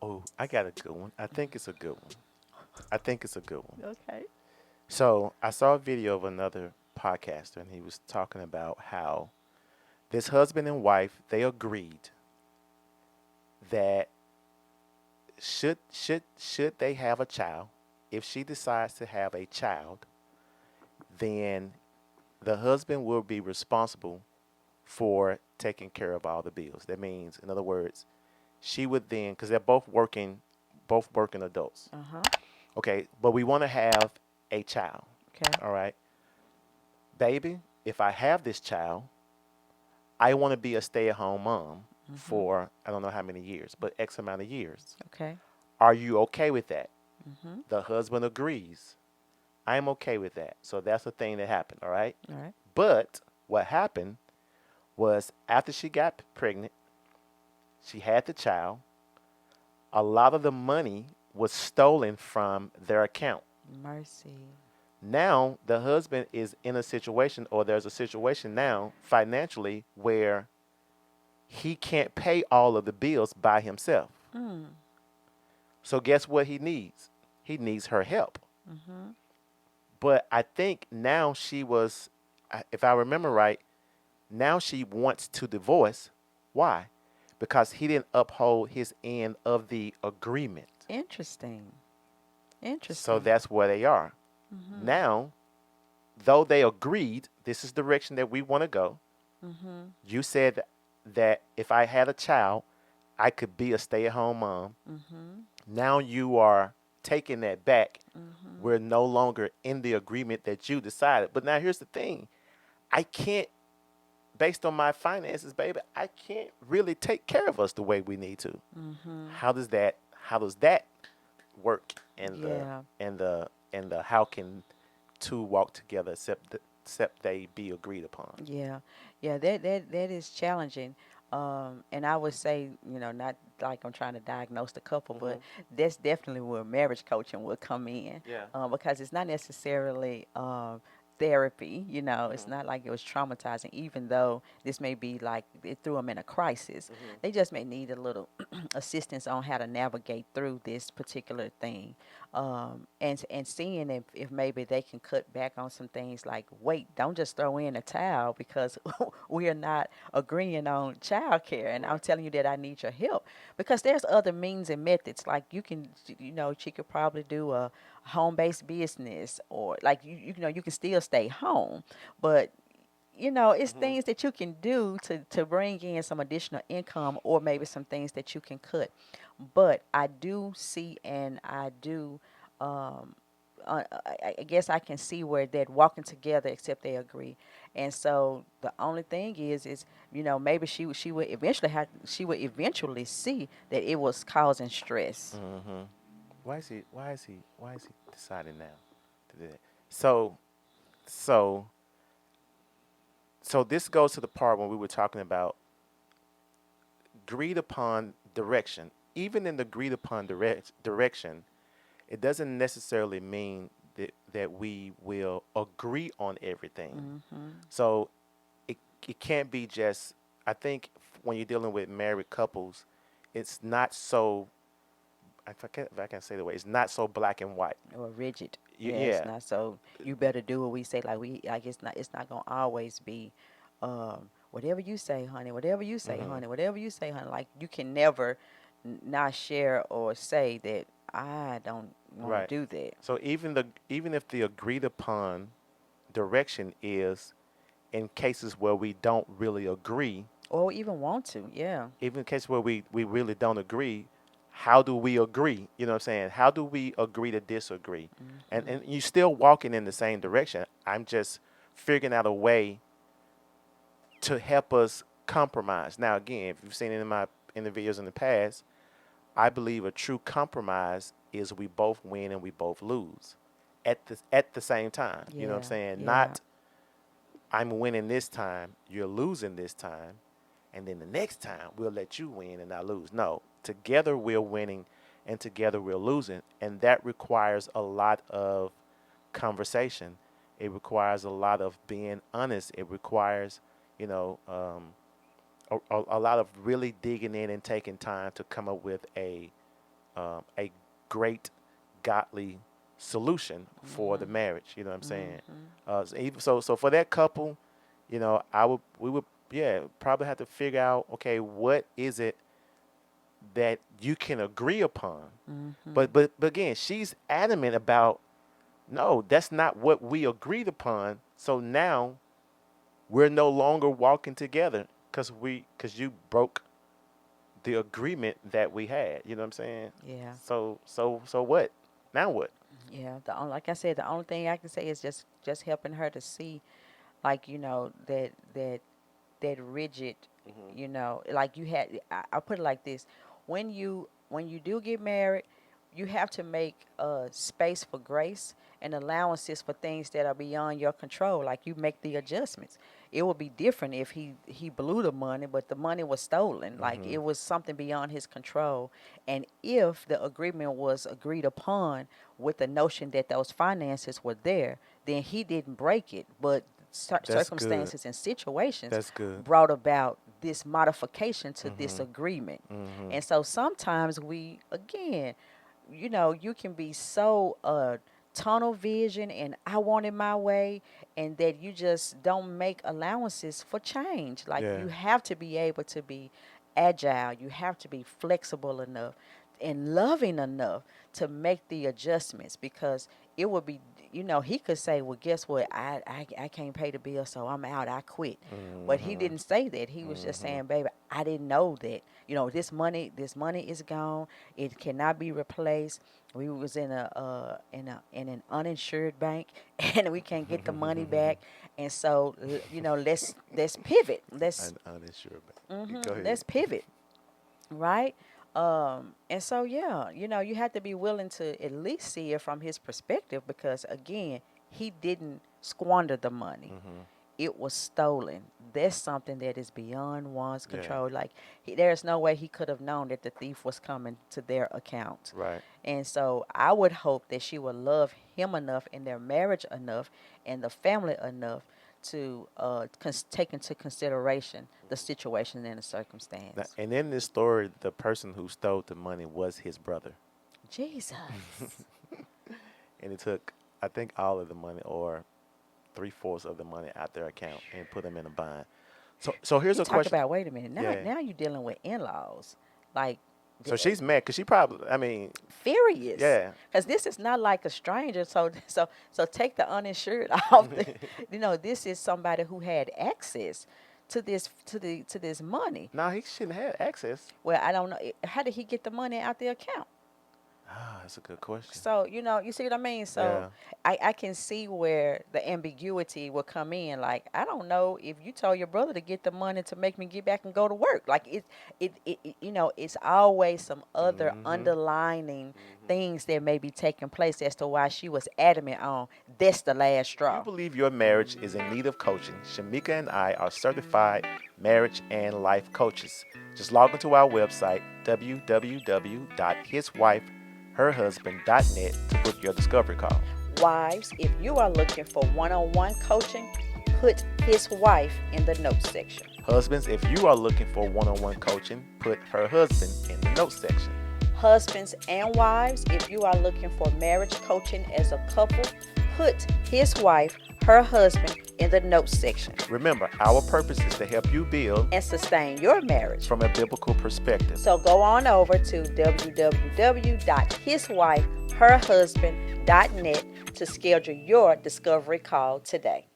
Oh, I got a good one. I think it's a good one. I think it's a good one. Okay. So I saw a video of another podcaster, and he was talking about how this husband and wife they agreed that should they have a child, if she decides to have a child, then the husband will be responsible for taking care of all the bills. That means, in other words, she would then, because they're both working adults. Uh huh. Okay, but we want to have a child. Okay. All right, baby, if I have this child, I want to be a stay-at-home mom Mhm. for I don't know how many years, but X amount of years. Okay. Are you okay with that? Mhm. The husband agrees. I'm okay with that. So that's the thing that happened, all right? All right. But what happened was after she got pregnant, she had the child, a lot of the money was stolen from their account. Mercy. Now the husband is in a situation, or there's a situation now financially where he can't pay all of the bills by himself. Mm. So guess what he needs? He needs her help. Mhm. But I think now if I remember right, now she wants to divorce. Why? Because he didn't uphold his end of the agreement. Interesting. So Interesting. that's where they are. Mhm. Now, though they agreed, this is the direction that we want to go. Mhm. You said that if I had a child, I could be a stay at home mom. Mhm. Now you are taking that back. Mhm. We're no longer in the agreement that you decided. But now here's the thing, I can't, based on my finances, baby, I can't really take care of us the way we need to. Mhm. How does that work and the Yeah. and the and the how can two walk together except they be agreed upon? Yeah, yeah, that is challenging. And I would say, not like I'm trying to diagnose the couple, but Hmm. that's definitely where marriage coaching will come in, Yeah. because it's not necessarily therapy. It's Hmm. not like it was traumatizing, even though this may be like it threw them in a crisis. Hmm. They just may need a little assistance on how to navigate through this particular thing, and seeing if maybe they can cut back on some things like, wait, don't just throw in a towel because we are not agreeing on childcare, and I'm Right. telling you that I need your help, because there's other means and methods, like you can, she could probably do a home-based business, or like you can still stay home, but it's Hmm. things that you can do to bring in some additional income, or maybe some things that you can cut. But I do see, and I do, um, I guess I can see where they're walking together, except they agree. And so the only thing is maybe she would eventually see that it was causing stress. Hmm. Why is he deciding now to do that? So so so this goes to the part when we were talking about agreed upon direction. Even in the agreed upon direction, it doesn't necessarily mean that we will agree on everything. Mhm. So it, it can't be just, I think when you're dealing with married couples, it's not so, if I can say the way, it's not so black and white. Or rigid. Yeah, it's Yeah. not so you better do what we say. Like it's not gonna always be whatever you say, honey, whatever you say, Hmm. honey, whatever you say, honey. Like you can never not share or say that I don't want to Right. do that. So even if the agreed upon direction is in cases where we don't really agree, Or even want to, yeah. even in cases where we really don't agree, how do we agree? You know what I'm saying? How do we agree to disagree? Hmm. And you still walking in the same direction. I'm just figuring out a way to help us compromise. Now again, if you've seen it in the videos in the past, I believe a true compromise is we both win and we both lose at the same time. You know what I'm Yeah, saying? yeah. Not I'm winning this time, you're losing this time, and then the next time we'll let you win and I lose. No, together we're winning and together we're losing, and that requires a lot of conversation. It requires a lot of being honest. It requires, you know, a lot of really digging in and taking time to come up with a a great godly solution for the Mhm. marriage. You know what I'm saying? Mhm. So for that couple, we would, yeah, probably have to figure out, okay, what is it that you can agree upon? Mhm. But again, she's adamant about, no, that's not what we agreed upon. So now we're no longer walking together because you broke the agreement that we had. You know what I'm saying? Yeah. So what? Now what? Yeah. Like I said, the only thing I can say is just helping her to see, like, that rigid, Hmm. like you had. I put it like this: when you do get married, you have to make space for grace and allowances for things that are beyond your control. Like, you make the adjustments. It would be different if he blew the money, but the money was stolen. Like, Hmm. it was something beyond his control. And if the agreement was agreed upon with the notion that those finances were there, then he didn't break it. But That's good. circumstances and situations That's good. brought about this modification to this Hmm. agreement. Hmm. And so sometimes again, you can be so tunnel vision and I want it my way, and that you just don't make allowances for change. Like, Yeah. you have to be able to be agile, you have to be flexible enough and loving enough to make the adjustments, because it would be, he could say, well, guess what, I can't pay the bill, so I'm out, I quit. But he Hmm. didn't say that. He was just Hmm. saying, baby, I didn't know that, this money is gone, it cannot be replaced. We was in an uninsured bank and we can't get the money back. And so, let's pivot. Let's I'm unsure, but hmm go ahead. let's pivot, right? And so, yeah, you have to be willing to at least see it from his perspective, because again, he didn't squander the money. Hmm. It was stolen. That's something that is beyond one's Yeah. control. Like, there's no way he could have known that the thief was coming to their account. Right. And so I would hope that she would love him enough, and their marriage enough, and the family enough to take into consideration the situation and the Now, circumstance. and in this story, the person who stole the money was his brother, Jesus. and he took, I think, all of the money or three-fourths of the money out their account and put them in a bind. So here's You a talk question. about, wait a minute. Now, Yeah. now you're dealing with in-laws. Like, So she's mad because she probably, I mean, furious, yeah. because this is not like a stranger. So take the uninsured off. This is somebody who had access to this money. No, he shouldn't have access. Well, I don't know, how did he get the money out the account? Ah, that's a good question. So, you see what I mean? So Yeah. I can see where the ambiguity will come in. Like, I don't know if you told your brother to get the money to make me get back and go to work. Like, it's always some other Mm-hmm. underlining Mm-hmm. things that may be taking place as to why she was adamant on that's the last If you straw. believe your marriage is in need of coaching, Shamika and I are certified marriage and life coaches. Just log into our website, www.hiswifeherhusband.net, to book your discovery call. Wives, if you are looking for one-on-one coaching, put his wife in the notes section. Husbands, if you are looking for one-on-one coaching, put her husband in the notes section. Husbands and wives, if you are looking for marriage coaching as a couple, put his wife, her husband, in the notes section. Remember, our purpose is to help you build And sustain your marriage. from a biblical perspective. So go on over to www.hiswifeherhusband.net to schedule your discovery call today.